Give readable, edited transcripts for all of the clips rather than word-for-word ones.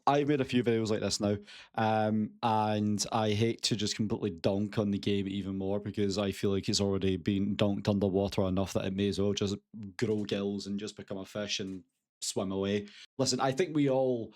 I've made a few videos like this now, and I hate to just completely dunk on the game even more because I feel like it's already been dunked underwater enough that it may as well just grow gills and just become a fish and swim away. Listen, I think we all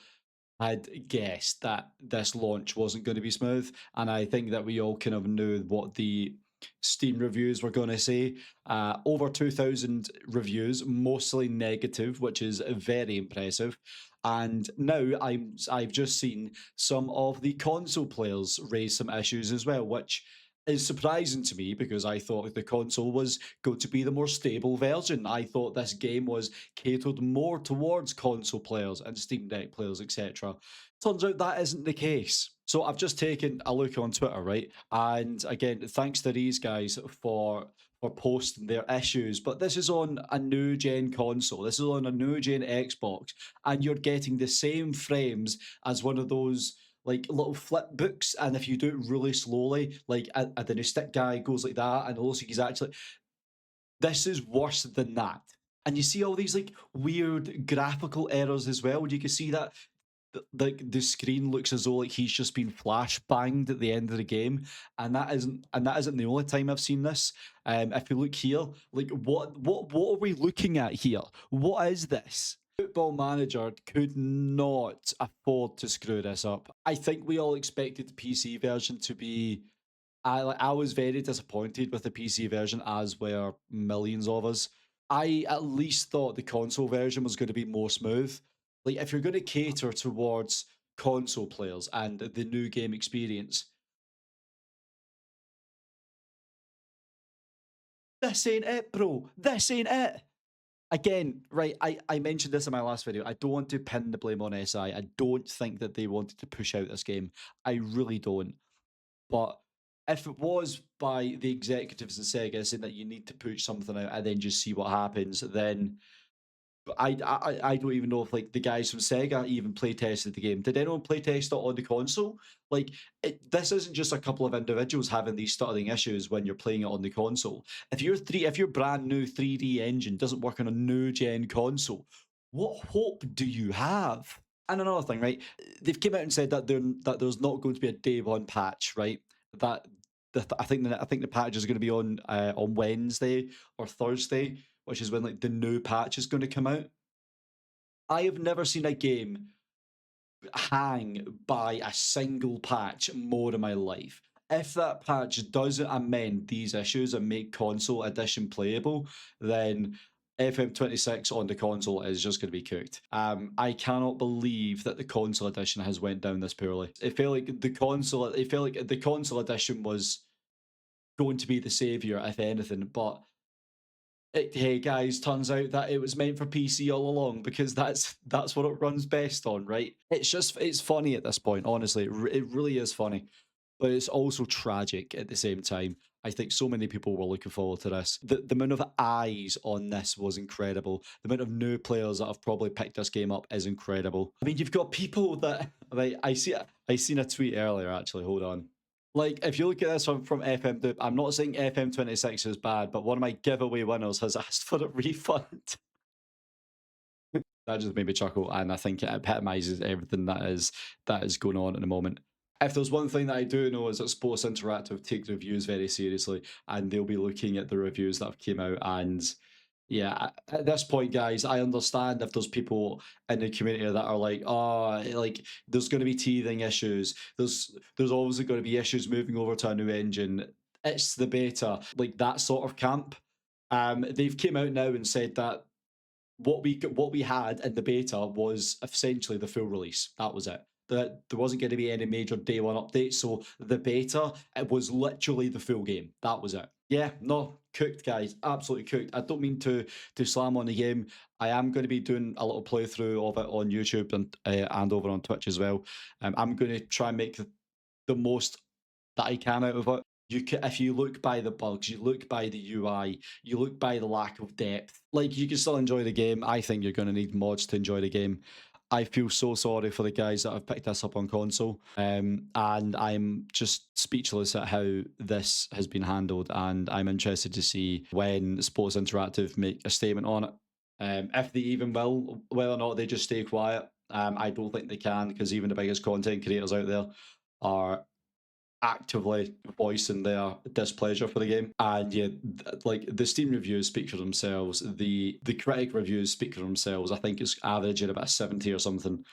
had guessed that this launch wasn't going to be smooth, and I think that we all kind of knew what the Steam reviews were going to say. Over 2,000 reviews, mostly negative, which is very impressive. And now I've just seen some of the console players raise some issues as well, which is surprising to me because I thought the console was going to be the more stable version. I thought this game was catered more towards console players and Steam Deck players, etc. Turns out that isn't the case. So I've just taken a look on Twitter, right? And again, thanks to these guys for posting their issues. But this is on a new gen console. This is on a new gen Xbox, and you're getting the same frames as one of those like little flip books. And if you do it really slowly, like the new stick guy goes like that, and it looks like he's actually. This is worse than that. And you see all these like weird graphical errors as well. You can see that the screen looks as though like he's just been flash banged at the end of the game, and that isn't the only time I've seen this. If you look here, like what are we looking at here? What is this? Football Manager could not afford to screw this up. I think we all expected the PC version to be. I was very disappointed with the PC version, as were millions of us. I at least thought the console version was going to be more smooth. Like, if you're going to cater towards console players and the new game experience, this ain't it, bro. This ain't it. Again, right, I mentioned this in my last video. I don't want to pin the blame on SI. I don't think that they wanted to push out this game. I really don't. But if it was by the executives in Sega saying that you need to push something out and then just see what happens, then I don't even know if like the guys from Sega even play tested the game. Did anyone play test it on the console? Like this isn't just a couple of individuals having these stuttering issues when you're playing it on the console. If your brand new 3D engine doesn't work on a new gen console, what hope do you have? And another thing, right? They've came out and said that there's not going to be a day one patch, right? That I think the patch is going to be on Wednesday or Thursday, which is when like the new patch is going to come out. I have never seen a game hang by a single patch more in my life. If that patch doesn't amend these issues and make console edition playable, then FM26 on the console is just going to be cooked. I cannot believe that the console edition has went down this poorly. It felt like the console edition was going to be the savior, if anything, but hey guys, turns out that it was meant for PC all along because that's what it runs best on, right? It's funny at this point, honestly. It really is funny, but it's also tragic at the same time. I think so many people were looking forward to this. The amount of eyes on this was incredible. The amount of new players that have probably picked this game up is incredible. I mean, you've got people that like I seen a tweet earlier actually. Hold on. Like, if you look at this from FM Dupe, I'm not saying FM26 is bad, but one of my giveaway winners has asked for a refund. That just made me chuckle, and I think it epitomizes everything that is going on at the moment. If there's one thing that I do know is that Sports Interactive take reviews very seriously, and they'll be looking at the reviews that have came out. And yeah, at this point, guys, I understand if there's people in the community that are like, oh, like there's going to be teething issues. There's obviously going to be issues moving over to a new engine. It's the beta, like that sort of camp. They've came out now and said that what we had in the beta was essentially the full release. That was it. That there wasn't going to be any major day one updates. So the beta, it was literally the full game. That was it. Yeah, no, cooked, guys. Absolutely cooked. I don't mean to slam on the game. I am going to be doing a little playthrough of it on YouTube and over on Twitch as well. I'm going to try and make the most that I can out of it. If you look by the bugs, you look by the UI, you look by the lack of depth, like you can still enjoy the game. I think you're going to need mods to enjoy the game. I feel so sorry for the guys that have picked this up on console, and I'm just speechless at how this has been handled, and I'm interested to see when Sports Interactive make a statement on it. If they even will, whether or not they just stay quiet. I don't think they can, because even the biggest content creators out there are actively voicing their displeasure for the game. And yeah, like the Steam reviews speak for themselves. The critic reviews speak for themselves. I think it's averaging about 70 or something,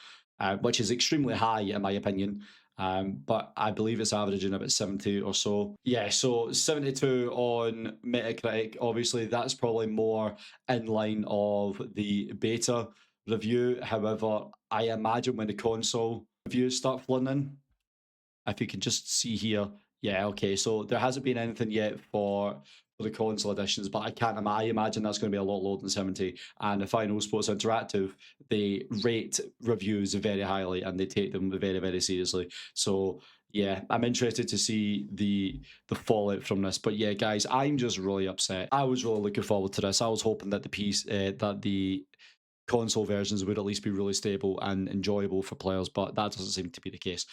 which is extremely high in my opinion. But I believe it's averaging about 70 or so. Yeah, so 72 on Metacritic. Obviously, that's probably more in line of the beta review. However, I imagine when the console reviews start flooding in, if you can just see here, yeah, okay. So there hasn't been anything yet for the console editions, but I imagine that's going to be a lot lower than 70. And the Final Sports Interactive, they rate reviews very highly and they take them very, very seriously. So yeah, I'm interested to see the fallout from this. But yeah, guys, I'm just really upset. I was really looking forward to this. I was hoping that the console versions would at least be really stable and enjoyable for players, but that doesn't seem to be the case.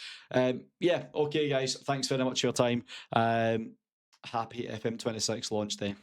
Yeah, okay, guys, thanks very much for your time. Happy FM26 launch day.